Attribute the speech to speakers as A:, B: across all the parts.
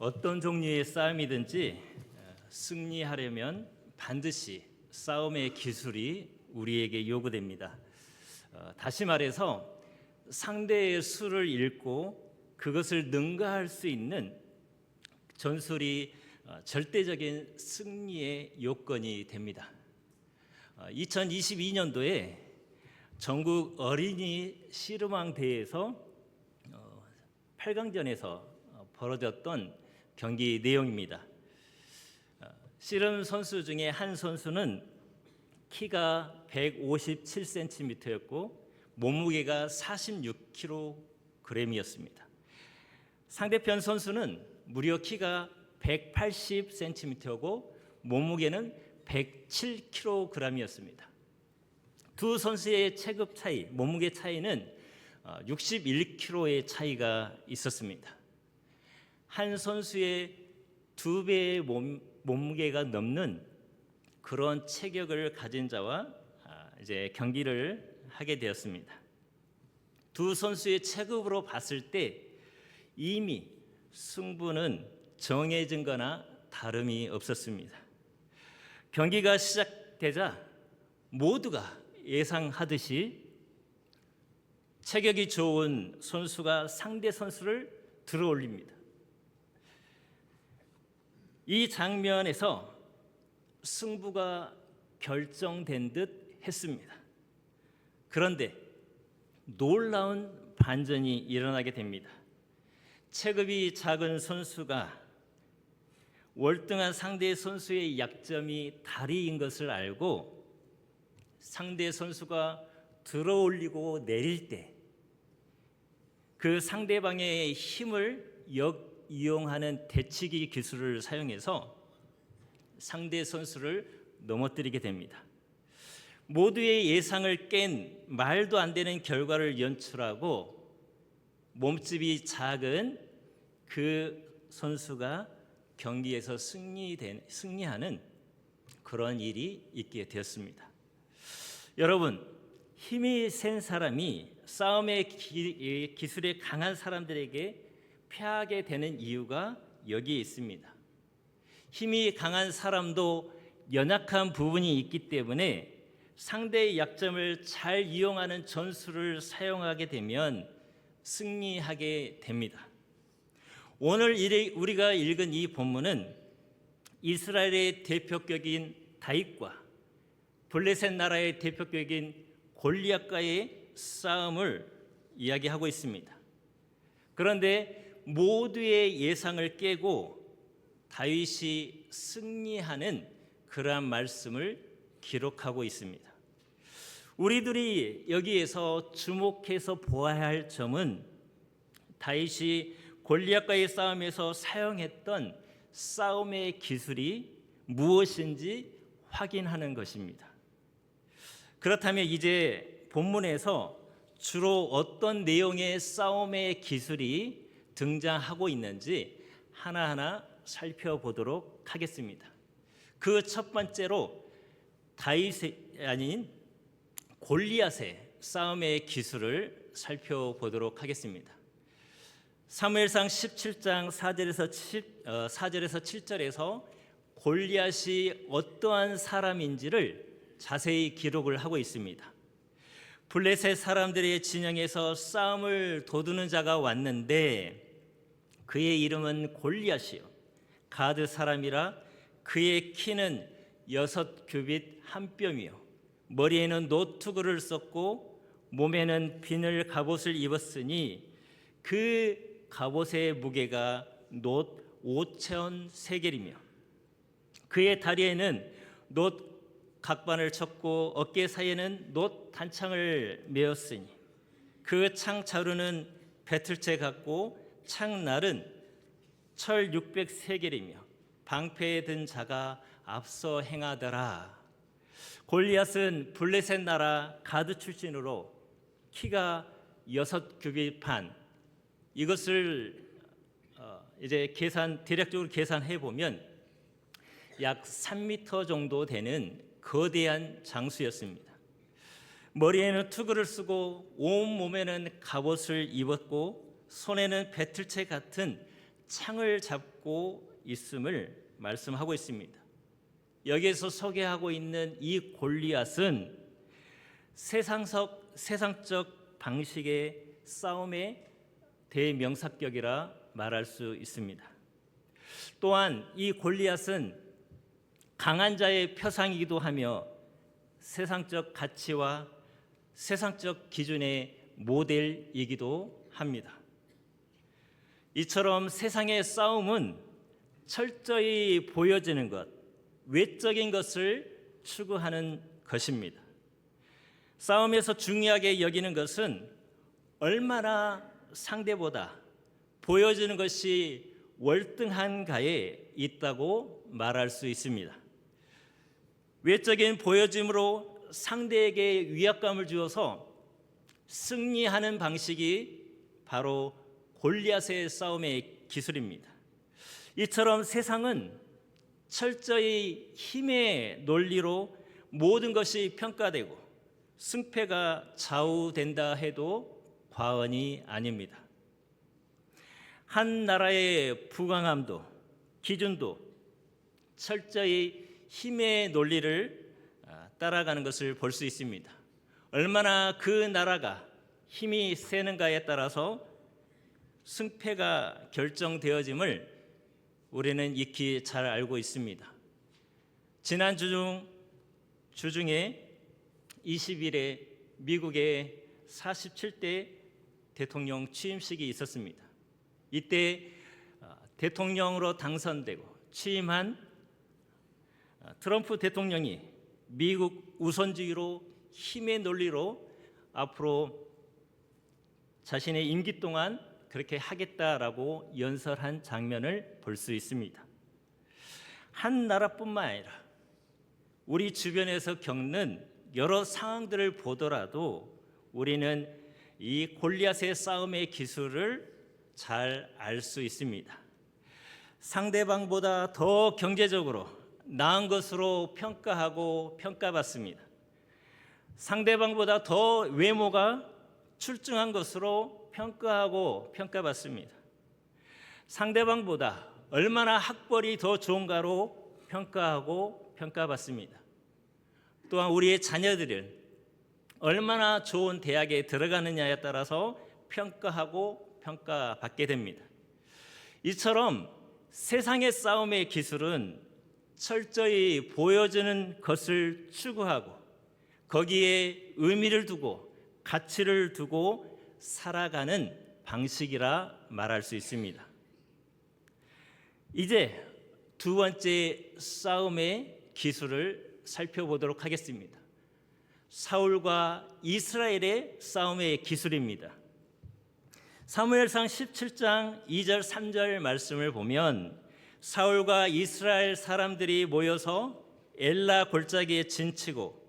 A: 어떤 종류의 싸움이든지 승리하려면 반드시 싸움의 기술이 우리에게 요구됩니다. 다시 말해서 상대의 수를 읽고 그것을 능가할 수 있는 전술이 절대적인 승리의 요건이 됩니다. 2022년도에 전국 어린이 씨름왕 대회에서 8강전에서 벌어졌던 경기 내용입니다. 씨름 선수 중에 한 선수는 키가 157cm였고 몸무게가 46kg이었습니다. 상대편 선수는 무려 키가 180cm고 몸무게는 107kg이었습니다. 두 선수의 체급 차이, 몸무게 차이는 61kg의 차이가 있었습니다. 한 선수의 2배의 몸무게가 넘는 그런 체격을 가진 자와 이제 경기를 하게 되었습니다. 두 선수의 체급으로 봤을 때 이미 승부는 정해진 거나 다름이 없었습니다. 경기가 시작되자 모두가 예상하듯이 체격이 좋은 선수가 상대 선수를 들어올립니다. 이 장면에서 승부가 결정된 듯 했습니다. 그런데 놀라운 반전이 일어나게 됩니다. 체급이 작은 선수가 월등한 상대 선수의 약점이 다리인 것을 알고 상대 선수가 들어올리고 내릴 때 그 상대방의 힘을 이용하는 대치기 기술을 사용해서 상대 선수를 넘어뜨리게 됩니다. 모두의 예상을 깬 말도 안 되는 결과를 연출하고 몸집이 작은 그 선수가 경기에서 승리하는 그런 일이 있게 되었습니다. 여러분, 힘이 센 사람이 싸움의 기술에 강한 사람들에게 패하게 되는 이유가 여기에 있습니다. 힘이 강한 사람도 연약한 부분이 있기 때문에 상대의 약점을 잘 이용하는 전술을 사용하게 되면 승리하게 됩니다. 오늘 우리가 읽은 이 본문은 이스라엘의 대표격인 다윗과 블레셋 나라의 대표격인 골리앗과의 싸움을 이야기하고 있습니다. 그런데 모두의 예상을 깨고 다윗이 승리하는 그러한 말씀을 기록하고 있습니다. 우리들이 여기에서 주목해서 보아야 할 점은 다윗이 골리앗과의 싸움에서 사용했던 싸움의 기술이 무엇인지 확인하는 것입니다. 그렇다면 이제 본문에서 주로 어떤 내용의 싸움의 기술이 등장하고 있는지 하나하나 살펴보도록 하겠습니다. 그 첫 번째로 다윗이 아닌 골리앗의 싸움의 기술을 살펴보도록 하겠습니다. 사무엘상 17장 4절에서 7절에서 골리앗이 어떠한 사람인지를 자세히 기록을 하고 있습니다. 블레셋 사람들의 진영에서 싸움을 도두는 자가 왔는데 그의 이름은 골리앗이요 가드 사람이라 그의 키는 6규빗 한 뼘이요 머리에는 노투구를 썼고 몸에는 비늘 갑옷을 입었으니 그 갑옷의 무게가 놋 5천 세겔이며 그의 다리에는 놋 각반을 쳤고 어깨 사이에는 놋 단창을 메었으니 그 창 자루는 배틀채 같고 창날은 철 600세겔이며 방패에 든 자가 앞서 행하더라. 골리앗은 블레셋 나라 가드 출신으로 키가 6규빗 반, 이것을 이제 대략적으로 계산해 보면 약 3m 정도 되는 거대한 장수였습니다. 머리에는 투구를 쓰고 온 몸에는 갑옷을 입었고 손에는 배틀채 같은 창을 잡고 있음을 말씀하고 있습니다. 여기에서 소개하고 있는 이 골리앗은 세상적 방식의 싸움의 대명사격이라 말할 수 있습니다. 또한 이 골리앗은 강한 자의 표상이기도 하며 세상적 가치와 세상적 기준의 모델이기도 합니다. 이처럼 세상의 싸움은 철저히 보여지는 것, 외적인 것을 추구하는 것입니다. 싸움에서 중요하게 여기는 것은 얼마나 상대보다 보여지는 것이 월등한가에 있다고 말할 수 있습니다. 외적인 보여짐으로 상대에게 위압감을 주어서 승리하는 방식이 바로 골리앗의 싸움의 기술입니다. 이처럼 세상은 철저히 힘의 논리로 모든 것이 평가되고 승패가 좌우된다 해도 과언이 아닙니다. 한 나라의 부강함도 기준도 철저히 힘의 논리를 따라가는 것을 볼 수 있습니다. 얼마나 그 나라가 힘이 세는가에 따라서 승패가 결정되어짐을 우리는 익히 잘 알고 있습니다. 지난 주중에 20일에 미국의 47대 대통령 취임식이 있었습니다. 이때 대통령으로 당선되고 취임한 트럼프 대통령이 미국 우선주의로 힘의 논리로 앞으로 자신의 임기 동안 그렇게 하겠다라고 연설한 장면을 볼 수 있습니다. 한 나라뿐만 아니라 우리 주변에서 겪는 여러 상황들을 보더라도 우리는 이 골리앗의 싸움의 기술을 잘 알 수 있습니다. 상대방보다 더 경제적으로 나은 것으로 평가하고 평가받습니다. 상대방보다 더 외모가 출중한 것으로 평가하고 평가받습니다. 상대방보다 얼마나 학벌이 더 좋은가로 평가하고 평가받습니다. 또한 우리의 자녀들은 얼마나 좋은 대학에 들어가느냐에 따라서 평가하고 평가받게 됩니다. 이처럼 세상의 싸움의 기술은 철저히 보여지는 것을 추구하고 거기에 의미를 두고 가치를 두고 살아가는 방식이라 말할 수 있습니다. 이제 두 번째 싸움의 기술을 살펴보도록 하겠습니다. 사울과 이스라엘의 싸움의 기술입니다. 사무엘상 17장 2절 3절 말씀을 보면 사울과 이스라엘 사람들이 모여서 엘라 골짜기에 진치고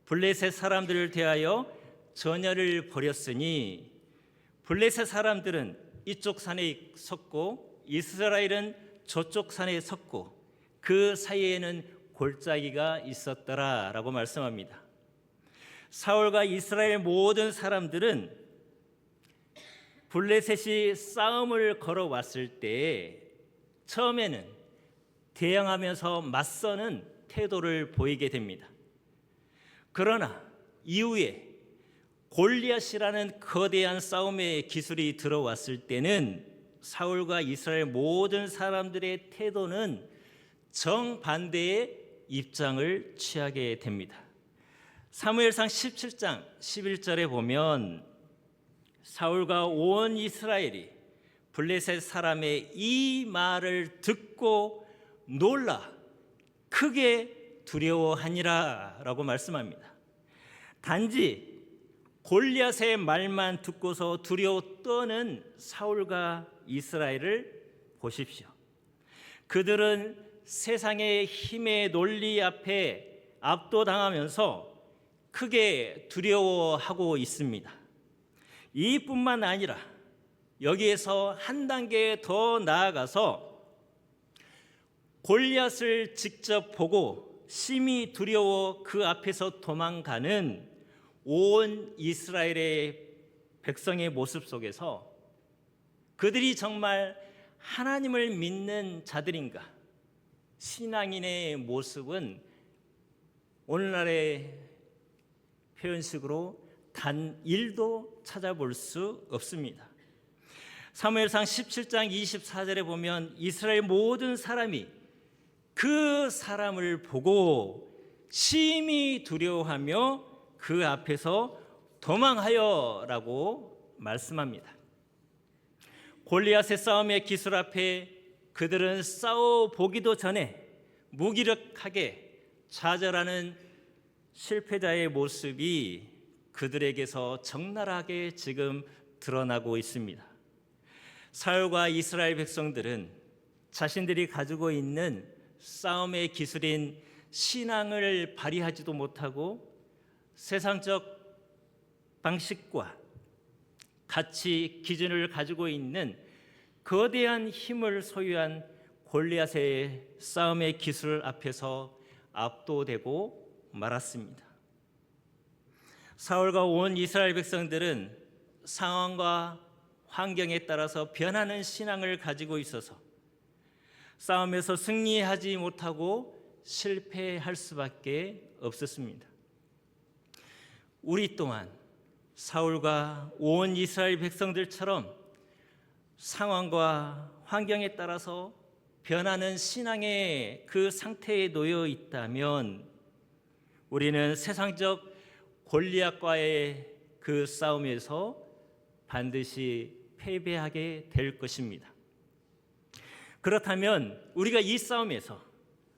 A: 블레셋 사람들을 대하여 전열을 벌였으니 블레셋 사람들은 이쪽 산에 섰고 이스라엘은 저쪽 산에 섰고 그 사이에는 골짜기가 있었더라라고 말씀합니다. 사울과 이스라엘 모든 사람들은 블레셋이 싸움을 걸어왔을 때 처음에는 대항하면서 맞서는 태도를 보이게 됩니다. 그러나 이후에 골리앗이라는 거대한 싸움의 기술이 들어왔을 때는 사울과 이스라엘 모든 사람들의 태도는 정반대의 입장을 취하게 됩니다. 사무엘상 17장 11절에 보면 사울과 온 이스라엘이 블레셋 사람의 이 말을 듣고 놀라 크게 두려워하니라 라고 말씀합니다. 단지 골리앗의 말만 듣고서 두려워 떠는 사울과 이스라엘을 보십시오. 그들은 세상의 힘의 논리 앞에 압도당하면서 크게 두려워하고 있습니다. 이뿐만 아니라 여기에서 한 단계 더 나아가서 골리앗을 직접 보고 심히 두려워 그 앞에서 도망가는 온 이스라엘의 백성의 모습 속에서 그들이 정말 하나님을 믿는 자들인가? 신앙인의 모습은 오늘날의 표현식으로 단 1도 찾아볼 수 없습니다. 사무엘상 17장 24절에 보면 이스라엘 모든 사람이 그 사람을 보고 심히 두려워하며 그 앞에서 도망하여라고 말씀합니다. 골리앗의 싸움의 기술 앞에 그들은 싸워 보기도 전에 무기력하게 좌절하는 실패자의 모습이 그들에게서 적나라하게 지금 드러나고 있습니다. 사울과 이스라엘 백성들은 자신들이 가지고 있는 싸움의 기술인 신앙을 발휘하지도 못하고 세상적 방식과 가치 기준을 가지고 있는 거대한 힘을 소유한 골리앗의 싸움의 기술 앞에서 압도되고 말았습니다. 사울과 온 이스라엘 백성들은 상황과 환경에 따라서 변하는 신앙을 가지고 있어서 싸움에서 승리하지 못하고 실패할 수밖에 없었습니다. 우리 또한 사울과 온 이스라엘 백성들처럼 상황과 환경에 따라서 변하는 신앙의 그 상태에 놓여 있다면 우리는 세상적 골리앗과의 그 싸움에서 반드시 패배하게 될 것입니다. 그렇다면 우리가 이 싸움에서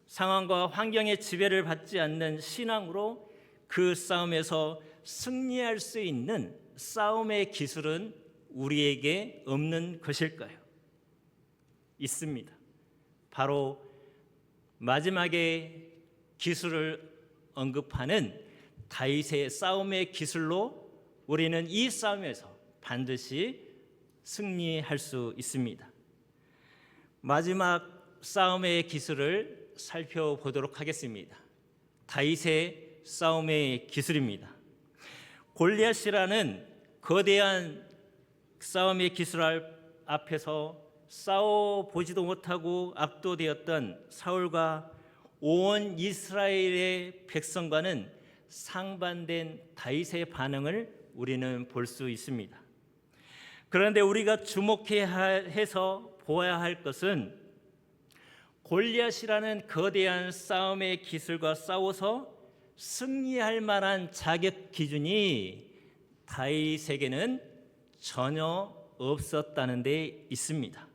A: 상황과 환경의 지배를 받지 않는 신앙으로 그 싸움에서 승리할 수 있는 싸움의 기술은 우리에게 없는 것일까요? 있습니다. 바로 마지막에 기술을 언급하는 다윗의 싸움의 기술로 우리는 이 싸움에서 반드시 승리할 수 있습니다. 마지막 싸움의 기술을 살펴보도록 하겠습니다. 다윗의 싸움의 기술입니다. 골리앗이라는 거대한 싸움의 기술 앞에서 싸워보지도 못하고 압도되었던 사울과 온 이스라엘의 백성과는 상반된 다윗의 반응을 우리는 볼 수 있습니다. 그런데 우리가 주목해서 보아야 할 것은 골리앗이라는 거대한 싸움의 기술과 싸워서 승리할 만한 자격 기준이 다윗에게는 전혀 없었다는 데 있습니다.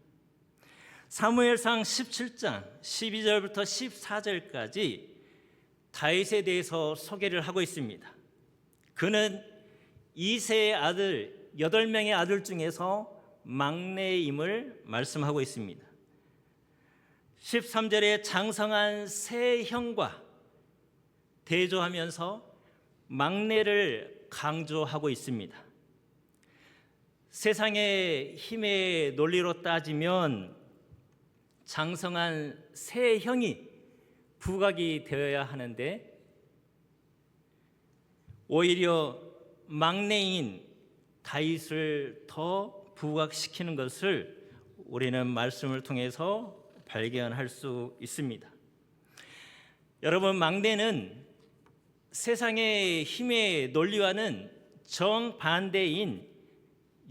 A: 사무엘상 17장 12절부터 14절까지 다윗에 대해서 소개를 하고 있습니다. 그는 이새의 아들 8명의 아들 중에서 막내임을 말씀하고 있습니다. 13절에 장성한 세 형과 대조하면서 막내를 강조하고 있습니다. 세상의 힘의 논리로 따지면 장성한 세 형이 부각이 되어야 하는데 오히려 막내인 다윗을 더 부각시키는 것을 우리는 말씀을 통해서 발견할 수 있습니다. 여러분, 막내는 세상의 힘의 논리와는 정반대인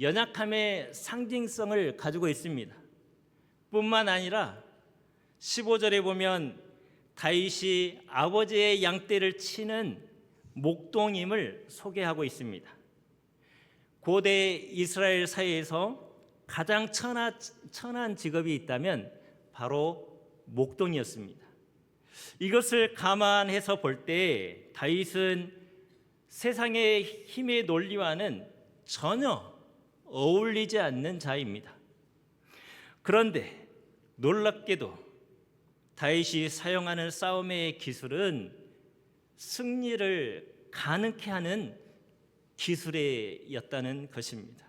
A: 연약함의 상징성을 가지고 있습니다. 뿐만 아니라 15절에 보면 다윗이 아버지의 양떼를 치는 목동임을 소개하고 있습니다. 고대 이스라엘 사회에서 가장 천한 직업이 있다면 바로 목동이었습니다. 이것을 감안해서 볼 때 다윗은 세상의 힘의 논리와는 전혀 어울리지 않는 자입니다. 그런데 놀랍게도 다윗이 사용하는 싸움의 기술은 승리를 가능케 하는 기술이었다는 것입니다.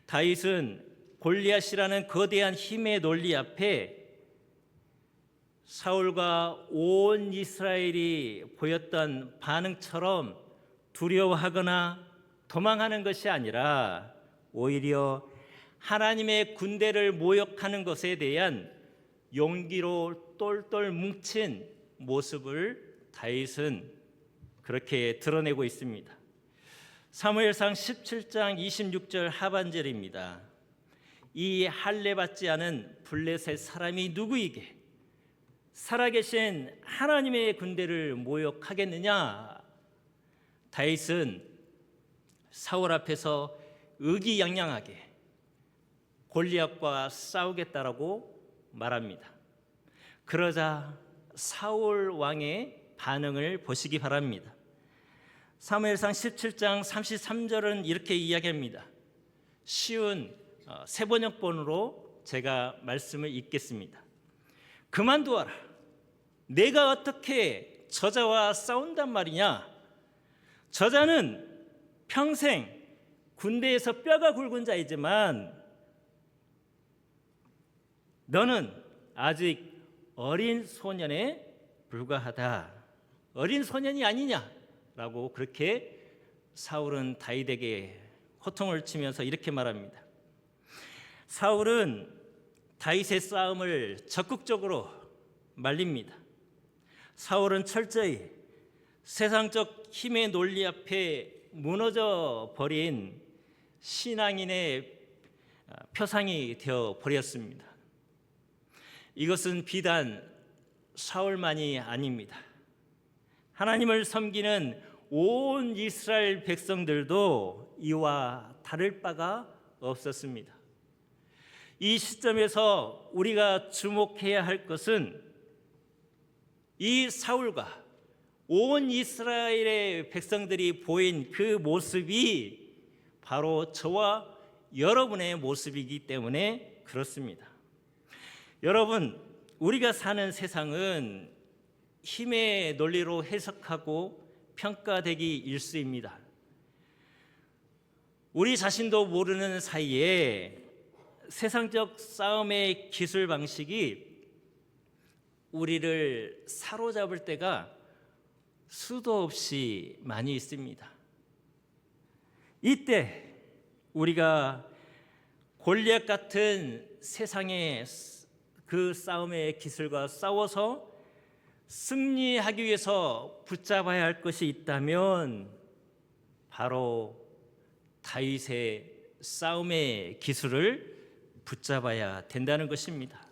A: 다윗은 골리앗이라는 거대한 힘의 논리 앞에 사울과 온 이스라엘이 보였던 반응처럼 두려워하거나 도망하는 것이 아니라 오히려 하나님의 군대를 모욕하는 것에 대한 용기로 똘똘 뭉친 모습을 다윗은 그렇게 드러내고 있습니다. 사무엘상 17장 26절 하반절입니다. 이 할례 받지 않은 블레셋 사람이 누구이게 살아계신 하나님의 군대를 모욕하겠느냐? 다윗은 사울 앞에서 의기양양하게 골리앗과 싸우겠다라고 말합니다. 그러자 사울 왕의 반응을 보시기 바랍니다. 사무엘상 17장 33절은 이렇게 이야기합니다. 쉬운 세번역본으로 제가 말씀을 읽겠습니다. 그만두어라. 내가 어떻게 저자와 싸운단 말이냐? 저자는 평생 군대에서 뼈가 굵은 자이지만 너는 아직 어린 소년에 불과하다. 어린 소년이 아니냐라고 그렇게 사울은 다윗에게 호통을 치면서 이렇게 말합니다. 사울은 다윗의 싸움을 적극적으로 말립니다. 사울은 철저히 세상적 힘의 논리 앞에 무너져 버린 신앙인의 표상이 되어 버렸습니다. 이것은 비단 사울만이 아닙니다. 하나님을 섬기는 온 이스라엘 백성들도 이와 다를 바가 없었습니다. 이 시점에서 우리가 주목해야 할 것은 이 사울과 온 이스라엘의 백성들이 보인 그 모습이 바로 저와 여러분의 모습이기 때문에 그렇습니다. 여러분, 우리가 사는 세상은 힘의 논리로 해석하고 평가되기 일쑤입니다. 우리 자신도 모르는 사이에 세상적 싸움의 기술 방식이 우리를 사로잡을 때가 수도 없이 많이 있습니다. 이때 우리가 골리앗 같은 세상의 그 싸움의 기술과 싸워서 승리하기 위해서 붙잡아야 할 것이 있다면 바로 다윗의 싸움의 기술을 붙잡아야 된다는 것입니다.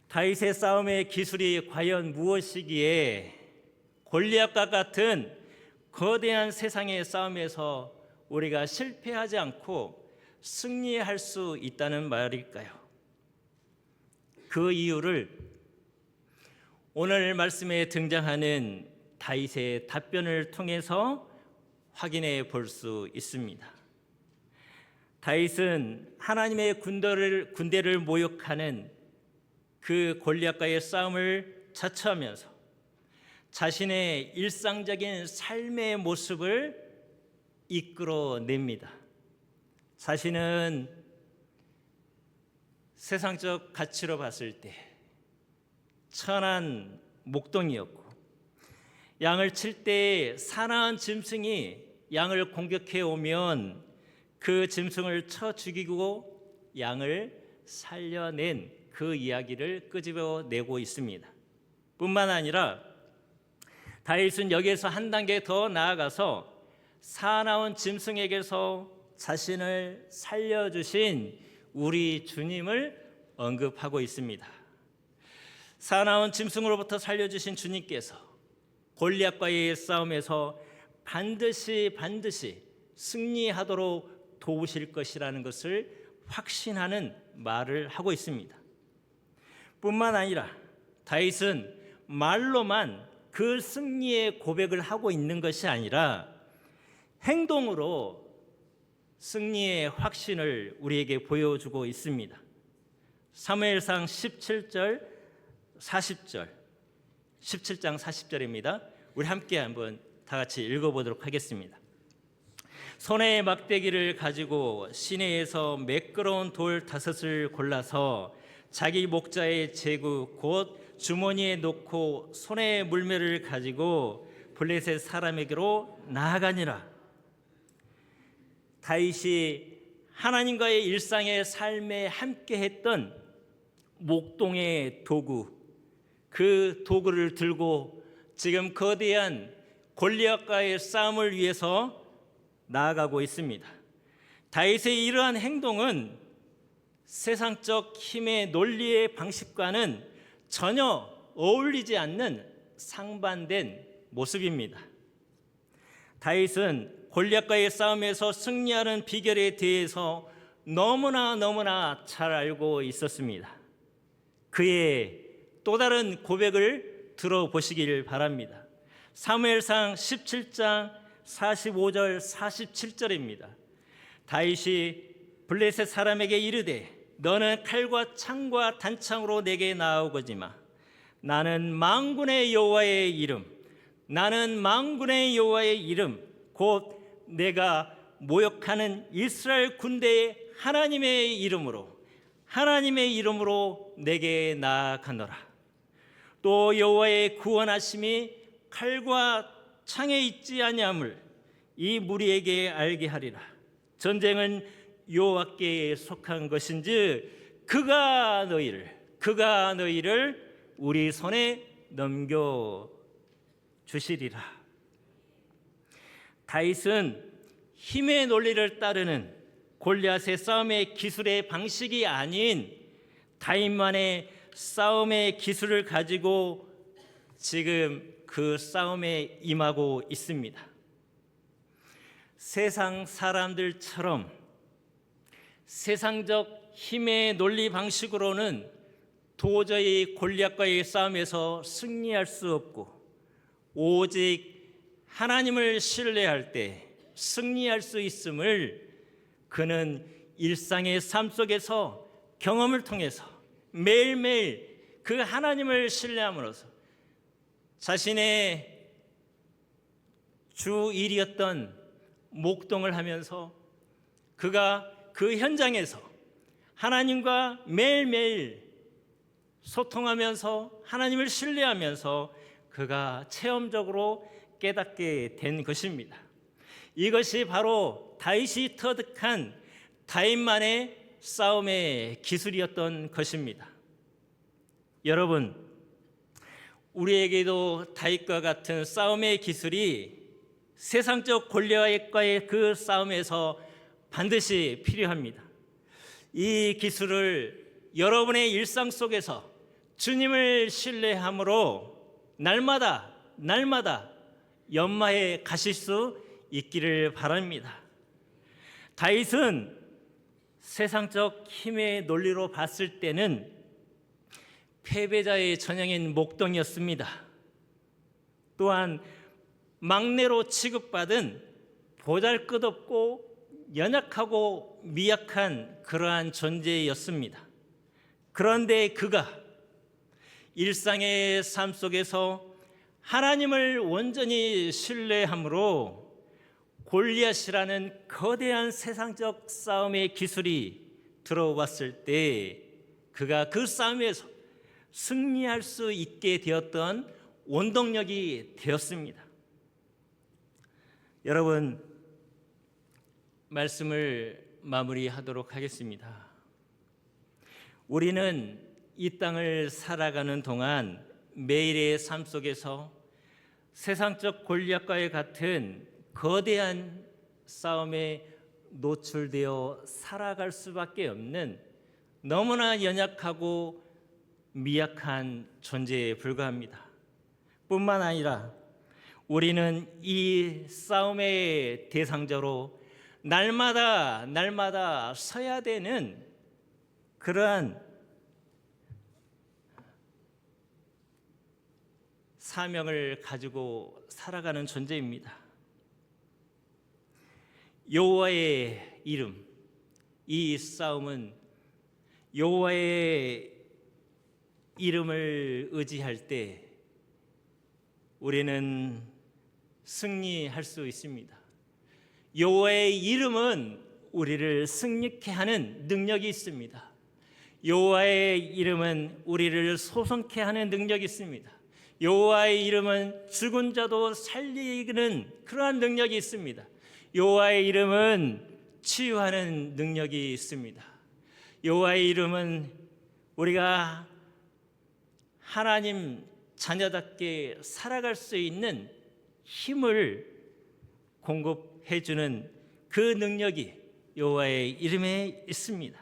A: 다윗의 싸움의 기술이 과연 무엇이기에 골리앗과 같은 거대한 세상의 싸움에서 우리가 실패하지 않고 승리할 수 있다는 말일까요? 그 이유를 오늘 말씀에 등장하는 다윗의 답변을 통해서 확인해 볼 수 있습니다. 다윗은 하나님의 군대를 모욕하는 그 골리앗과의 싸움을 자처하면서 자신의 일상적인 삶의 모습을 이끌어냅니다. 자신은 세상적 가치로 봤을 때 천한 목동이었고 양을 칠 때 사나운 짐승이 양을 공격해 오면 그 짐승을 쳐 죽이고 양을 살려낸 그 이야기를 끄집어내고 있습니다. 뿐만 아니라 다윗은 여기에서 한 단계 더 나아가서 사나운 짐승에게서 자신을 살려주신 우리 주님을 언급하고 있습니다. 사나운 짐승으로부터 살려주신 주님께서 골리앗과의 싸움에서 반드시 승리하도록 도우실 것이라는 것을 확신하는 말을 하고 있습니다. 뿐만 아니라 다윗은 말로만 그 승리의 고백을 하고 있는 것이 아니라 행동으로 승리의 확신을 우리에게 보여주고 있습니다. 사무엘상 17장 40절입니다. 우리 함께 한번 다 같이 읽어보도록 하겠습니다. 손에 막대기를 가지고 시내에서 매끄러운 돌 5을 골라서 자기 목자의 제구 곧 주머니에 놓고 손에 물매를 가지고 블레셋 사람에게로 나아가니라. 다윗이 하나님과의 일상의 삶에 함께했던 목동의 도구, 그 도구를 들고 지금 거대한 골리앗과의 싸움을 위해서 나아가고 있습니다. 다윗의 이러한 행동은 세상적 힘의 논리의 방식과는 전혀 어울리지 않는 상반된 모습입니다. 다윗은 골리앗과의 싸움에서 승리하는 비결에 대해서 너무나 잘 알고 있었습니다. 그의 또 다른 고백을 들어보시길 바랍니다. 사무엘상 17장 45절 47절입니다. 다윗이 블레셋 사람에게 이르되 너는 칼과 창과 단창으로 내게 나아오거지마. 나는 만군의 여호와의 이름 곧 내가 모욕하는 이스라엘 군대의 하나님의 이름으로 내게 나아가노라. 또 여호와의 구원하심이 칼과 창에 있지 아니함을 이 무리에게 알게 하리라. 전쟁은 여호와께 속한 것인즉 그가 너희를 우리 손에 넘겨 주시리라. 다윗은 힘의 논리를 따르는 골리앗의 싸움의 기술의 방식이 아닌 다윗만의 싸움의 기술을 가지고 지금 그 싸움에 임하고 있습니다. 세상 사람들처럼 세상적 힘의 논리 방식으로는 도저히 골리앗과의 싸움에서 승리할 수 없고 오직 하나님을 신뢰할 때 승리할 수 있음을 그는 일상의 삶 속에서 경험을 통해서 매일매일 그 하나님을 신뢰함으로써 자신의 주 일이었던 목동을 하면서 그가 그 현장에서 하나님과 매일매일 소통하면서 하나님을 신뢰하면서 그가 체험적으로 깨닫게 된 것입니다. 이것이 바로 다윗이 터득한 다윗만의 싸움의 기술이었던 것입니다. 여러분, 우리에게도 다윗과 같은 싸움의 기술이 세상적 골리앗과의 그 싸움에서 반드시 필요합니다. 이 기술을 여러분의 일상 속에서 주님을 신뢰함으로 날마다 연마해 가실 수 있기를 바랍니다. 다윗은 세상적 힘의 논리로 봤을 때는 패배자의 전형인 목동이었습니다. 또한 막내로 취급받은 보잘것없고 연약하고 미약한 그러한 존재였습니다. 그런데 그가 일상의 삶 속에서 하나님을 온전히 신뢰함으로 골리앗이라는 거대한 세상적 싸움의 기술이 들어왔을 때 그가 그 싸움에서 승리할 수 있게 되었던 원동력이 되었습니다. 여러분, 말씀을 마무리하도록 하겠습니다. 우리는 이 땅을 살아가는 동안 매일의 삶 속에서 세상적 골리앗과의 같은 거대한 싸움에 노출되어 살아갈 수밖에 없는 너무나 연약하고 미약한 존재에 불과합니다. 뿐만 아니라 우리는 이 싸움의 대상자로 날마다 서야 되는 그러한 사명을 가지고 살아가는 존재입니다. 여호와의 이름, 이 싸움은 여호와의 이름을 의지할 때 우리는 승리할 수 있습니다. 여호와의 이름은 우리를 승리케 하는 능력이 있습니다. 여호와의 이름은 우리를 소성케 하는 능력이 있습니다. 여호와의 이름은 죽은 자도 살리는 그러한 능력이 있습니다. 여호와의 이름은 치유하는 능력이 있습니다. 여호와의 이름은 우리가 하나님 자녀답게 살아갈 수 있는 힘을 공급해 주는 그 능력이 여호와의 이름에 있습니다.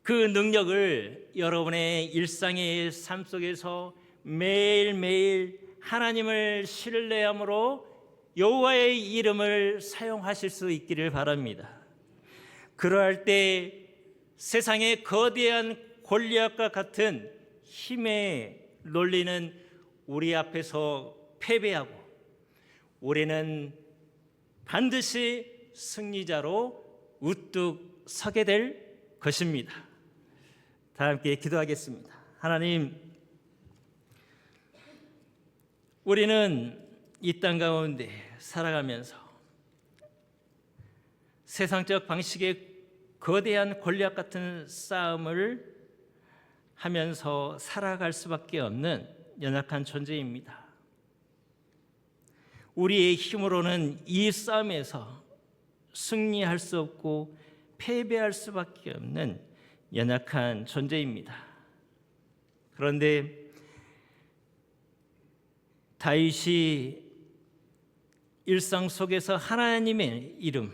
A: 그 능력을 여러분의 일상의 삶 속에서 매일매일 하나님을 신뢰함으로 여호와의 이름을 사용하실 수 있기를 바랍니다. 그러할 때 세상의 거대한 골리앗과 같은 힘의 논리는 우리 앞에서 패배하고 우리는 반드시 승리자로 우뚝 서게 될 것입니다. 다 함께 기도하겠습니다. 하나님, 우리는 이 땅 가운데 살아가면서 세상적 방식의 거대한 골리앗 같은 싸움을 하면서 살아갈 수밖에 없는 연약한 존재입니다. 우리의 힘으로는 이 싸움에서 승리할 수 없고 패배할 수밖에 없는 연약한 존재입니다. 그런데 다윗이 일상 속에서 하나님의 이름,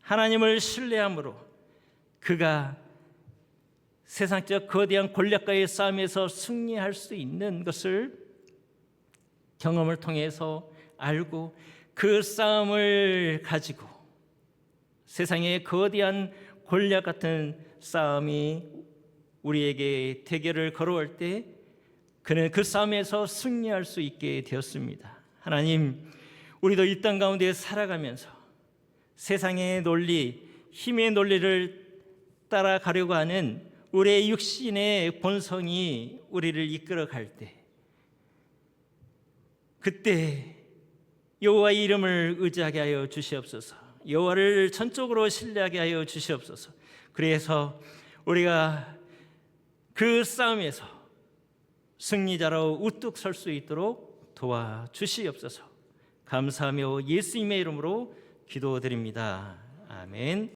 A: 하나님을 신뢰함으로 그가 세상적 거대한 골리앗과의 싸움에서 승리할 수 있는 것을 경험을 통해서 알고 그 싸움을 가지고 세상의 거대한 골리앗 같은 싸움이 우리에게 대결을 걸어올 때 그는 그 싸움에서 승리할 수 있게 되었습니다. 하나님, 우리도 이 땅 가운데 살아가면서 세상의 논리, 힘의 논리를 따라가려고 하는 우리의 육신의 본성이 우리를 이끌어갈 때, 그때 여호와의 이름을 의지하게 하여 주시옵소서. 여호와를 전적으로 신뢰하게 하여 주시옵소서. 그래서 우리가 그 싸움에서 승리자로 우뚝 설 수 있도록 도와주시옵소서. 감사하며 예수님의 이름으로 기도드립니다. 아멘.